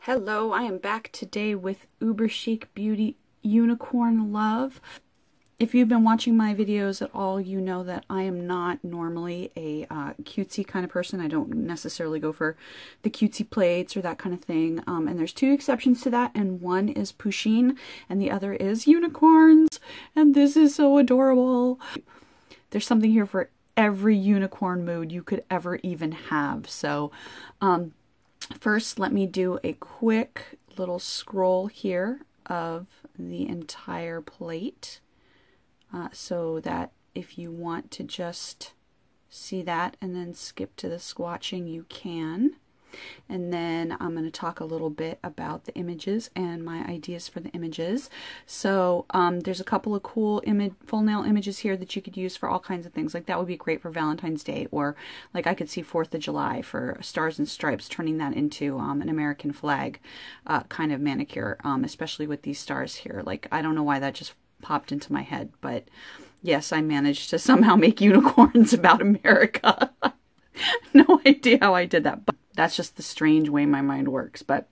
Hello, I am back today with UberChic Beauty Unicorn Love. If you've been watching my videos at all, you know that I am not normally a cutesy kind of person. I don't necessarily go for the cutesy plates or that kind of thing. And there's two exceptions to that, and one is Pusheen and the other is unicorns. And this is so adorable. There's something here for every unicorn mood you could ever even have. So, first, let me do a quick little scroll here of the entire plate so that if you want to just see that and then skip to the swatching, you can. And then I'm going to talk a little bit about the images and my ideas for the images. So there's a couple of cool full nail images here that you could use for all kinds of things. Like that would be great for Valentine's Day, or like I could see 4th of July for Stars and Stripes, turning that into an American flag kind of manicure, especially with these stars here. Like, I don't know why that just popped into my head, but yes, I managed to somehow make unicorns about America. No idea how I did that, but that's just the strange way my mind works. But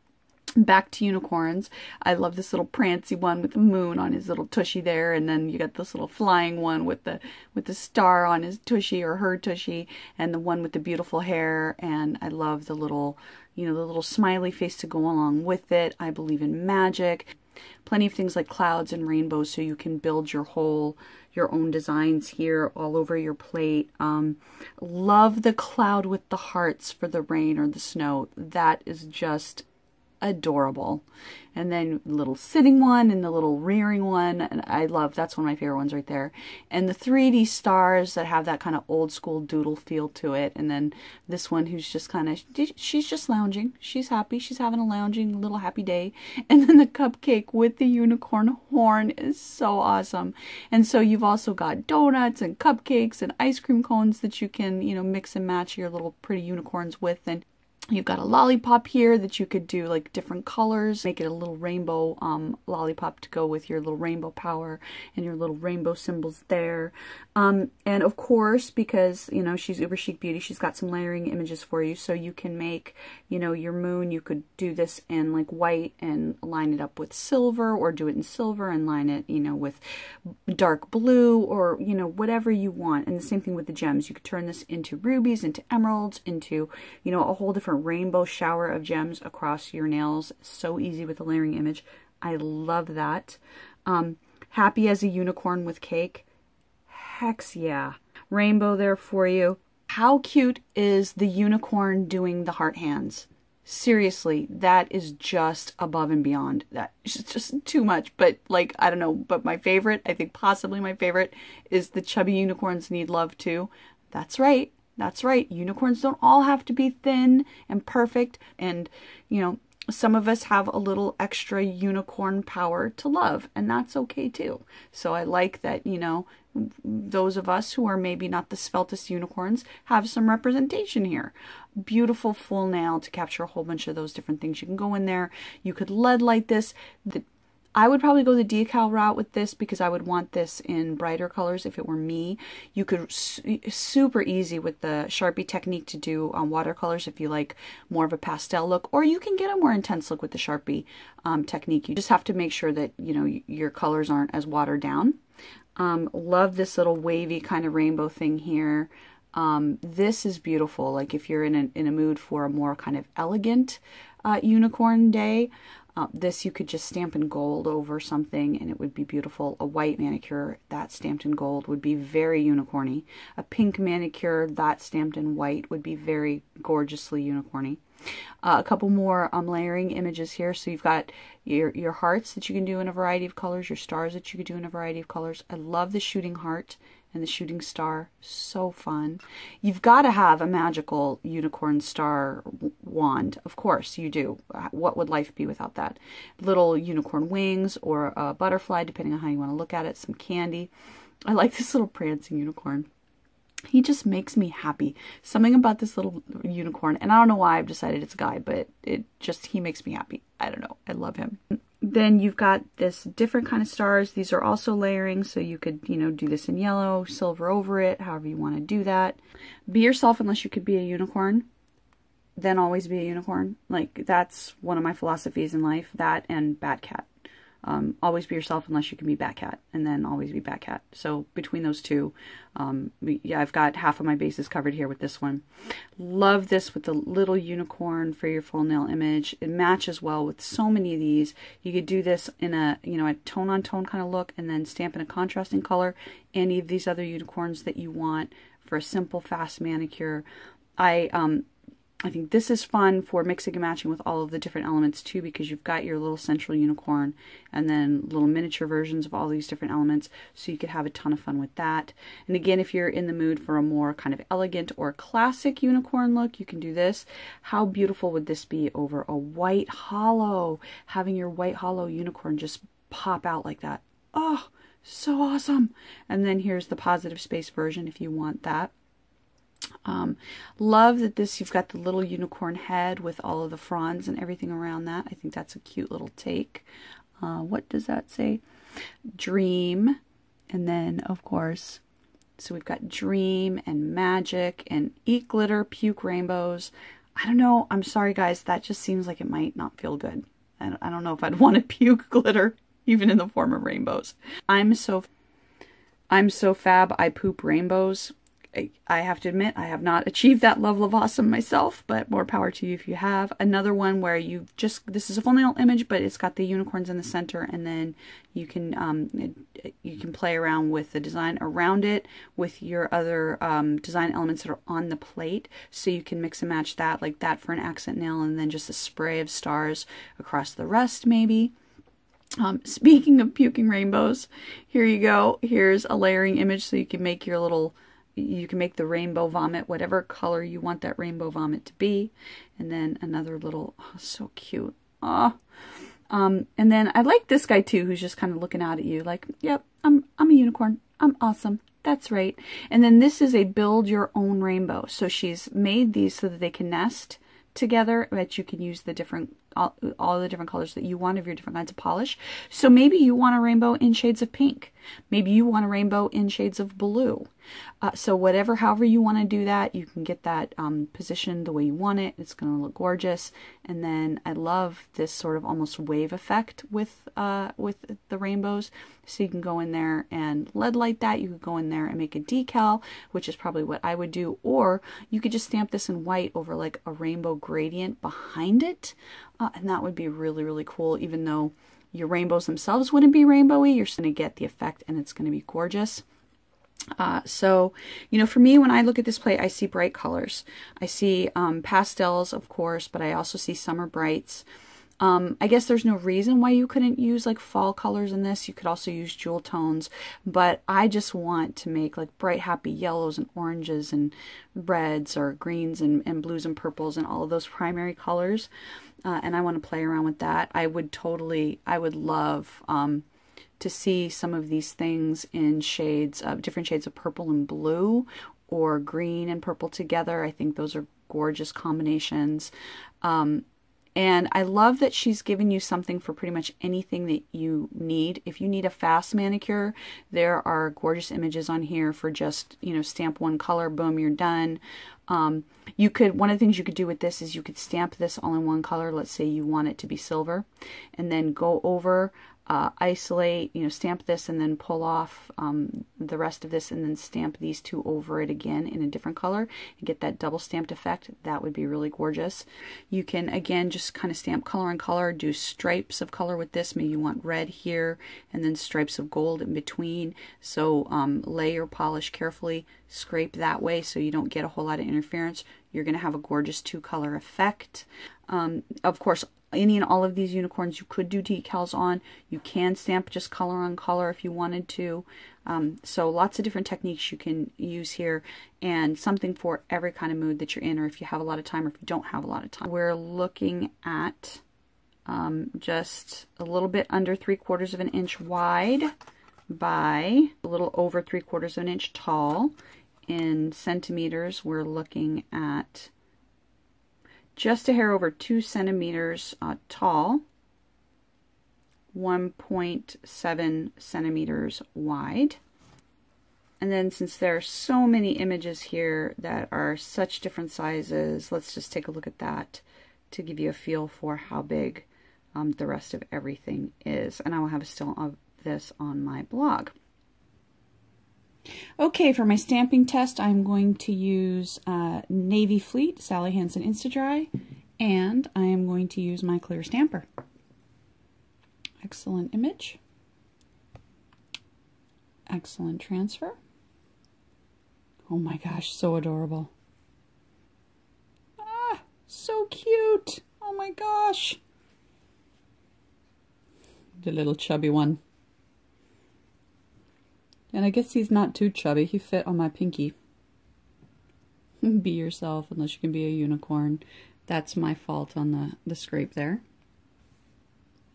back to unicorns. I love this little prancy one with the moon on his little tushy there, and then you got this little flying one with the star on his tushy or her tushy, and the one with the beautiful hair. And I love the little, the little smiley face to go along with it. I believe in magic. Plenty of things like clouds and rainbows, so you can build your own designs here all over your plate. Love the cloud with the hearts for the rain or the snow. That is just adorable. And then little sitting one and the little rearing one, and I love, that's one of my favorite ones right there. And the 3D stars that have that kind of old school doodle feel to it. And then this one who's just kind of, she's just lounging. She's happy. She's having a lounging little happy day. And then the cupcake with the unicorn horn is so awesome. And so you've also got donuts and cupcakes and ice cream cones that you can, mix and match your little pretty unicorns with. And you've got a lollipop here that you could do like different colors, make it a little rainbow lollipop to go with your little rainbow power and your little rainbow symbols there. And of course, because, she's UberChic Beauty, she's got some layering images for you. So you can make, your moon, you could do this in like white and line it up with silver, or do it in silver and line it, with dark blue, or, whatever you want. And the same thing with the gems. You could turn this into rubies, into emeralds, into, a whole different rainbow shower of gems across your nails. So easy with the layering image. I love that. Happy as a unicorn with cake. Hex yeah. Rainbow there for you. How cute is the unicorn doing the heart hands? Seriously, that is just above and beyond. That is just too much. But like, I don't know, but my favorite, I think possibly my favorite, is the chubby unicorns need love too. That's right. That's right. Unicorns don't all have to be thin and perfect. And, some of us have a little extra unicorn power to love, and that's okay too. So I like that, those of us who are maybe not the sveltest unicorns have some representation here. Beautiful full nail to capture a whole bunch of those different things. You can go in there. You could lead light this. I would probably go the decal route with this because I would want this in brighter colors if it were me. You could super easy with the Sharpie technique to do watercolors if you like more of a pastel look, or you can get a more intense look with the Sharpie technique. You just have to make sure that, your colors aren't as watered down. Love this little wavy kind of rainbow thing here. This is beautiful. Like if you're in a mood for a more kind of elegant unicorn day, this you could just stamp in gold over something and it would be beautiful. A white manicure that stamped in gold would be very unicorny. A pink manicure that stamped in white would be very gorgeously unicorny. A couple more layering images here. So you've got your hearts that you can do in a variety of colors, your stars that you could do in a variety of colors. I love the shooting heart and the shooting star. So fun. You've got to have a magical unicorn star wand. Of course you do. What would life be without that? Little unicorn wings or a butterfly, depending on how you want to look at it. Some candy. I like this little prancing unicorn. He just makes me happy. Something about this little unicorn, and I don't know why I've decided it's a guy, but he makes me happy. I don't know. I love him. Then you've got this different kind of stars. These are also layering, so you could, do this in yellow, silver over it, however you want to do that. Be yourself unless you could be a unicorn. then always be a unicorn. Like, that's one of my philosophies in life, that and Batcat. Always be yourself unless you can be Batcat, and then always be Batcat. So between those two, yeah, I've got half of my bases covered here with this one. Love this with the little unicorn for your full nail image. It matches well with so many of these. You could do this in a, you know, a tone on tone kind of look, and then stamp in a contrasting color any of these other unicorns that you want for a simple, fast manicure. I think this is fun for mixing and matching with all of the different elements too, because you've got your little central unicorn and then little miniature versions of all these different elements, so you could have a ton of fun with that. And again, if you're in the mood for a more kind of elegant or classic unicorn look, you can do this. How beautiful would this be over a white hollow? Having your white hollow unicorn just pop out like that. Oh, so awesome. And then here's the positive space version if you want that. Love that this, you've got the little unicorn head with all of the fronds and everything around that. I think that's a cute little take. What does that say? Dream. And then, of course, so we've got dream and magic and eat glitter, puke rainbows. I don't know. I'm sorry, guys. That just seems like it might not feel good. I don't know if I'd want to puke glitter, even in the form of rainbows. I'm so fab. I poop rainbows. I have to admit, I have not achieved that level of awesome myself, but more power to you if you have. Another one where you've just, this is a full nail image, but it's got the unicorns in the center, and then you can play around with the design around it with your other design elements that are on the plate. So you can mix and match that, like that for an accent nail, and then just a spray of stars across the rest maybe. Speaking of puking rainbows, here you go. Here's a layering image so you can make your little, you can make the rainbow vomit, whatever color you want that rainbow vomit to be. And then another little, oh, so cute. Oh. And then I like this guy too, who's just kind of looking out at you like, yep, I'm a unicorn. I'm awesome. That's right. And then this is a build your own rainbow. So she's made these so that they can nest together, that you can use the different, all the different colors that you want of your different kinds of polish. So maybe you want a rainbow in shades of pink. Maybe you want a rainbow in shades of blue. So whatever, however you want to do that, you can get that positioned the way you want it. It's going to look gorgeous. And then I love this sort of almost wave effect with the rainbows. So you can go in there and lead light that. You could go in there and make a decal, which is probably what I would do. Or you could just stamp this in white over like a rainbow gradient behind it. And that would be really, really cool, even though your rainbows themselves wouldn't be rainbowy. You're just going to get the effect, and it's going to be gorgeous. So, you know, for me, when I look at this plate, I see bright colors. I see pastels, of course, but I also see summer brights. I guess there's no reason why you couldn't use like fall colors in this. You could also use jewel tones, but I just want to make like bright, happy yellows and oranges and reds or greens and blues and purples and all of those primary colors. And I want to play around with that. I would love to see some of these things in shades of different shades of purple and blue, or green and purple together. I think those are gorgeous combinations. And I love that she's given you something for pretty much anything that you need. If you need a fast manicure, there are gorgeous images on here for just, you know, stamp one color, boom, you're done. You could, one of the things you could do with this is you could stamp this all in one color. Let's say you want it to be silver, and then go over, isolate, you know, stamp this and then pull off the rest of this and then stamp these two over it again in a different color and get that double stamped effect. That would be really gorgeous. You can, again, just kind of stamp color on color, do stripes of color with this. Maybe you want red here and then stripes of gold in between. So lay your polish carefully, scrape that way so you don't get a whole lot of interference. You're going to have a gorgeous two-color effect. Of course, any and all of these unicorns you could do decals on. You can stamp just color on color if you wanted to. So lots of different techniques you can use here, and something for every kind of mood that you're in, or if you have a lot of time or if you don't have a lot of time. We're looking at just a little bit under 3/4 of an inch wide by a little over 3/4 of an inch tall. In centimeters, we're looking at just a hair over 2 centimeters tall, 1.7 centimeters wide. And then since there are so many images here that are such different sizes, let's just take a look at that to give you a feel for how big the rest of everything is. And I will have a still of this on my blog. Okay, for my stamping test, I'm going to use Navy Fleet, Sally Hansen Insta-Dry, and I am going to use my clear stamper. Excellent image. Excellent transfer. Oh my gosh, so adorable. Ah, so cute. Oh my gosh. The little chubby one. And I guess he's not too chubby. He fit on my pinky. Be yourself unless you can be a unicorn. That's my fault on the scrape there.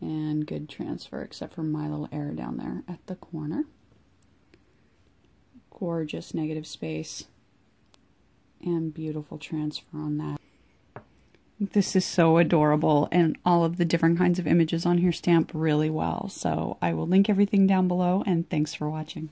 And good transfer, except for my little error down there at the corner. Gorgeous negative space. And beautiful transfer on that. This is so adorable, and all of the different kinds of images on here stamp really well. So I will link everything down below, and thanks for watching.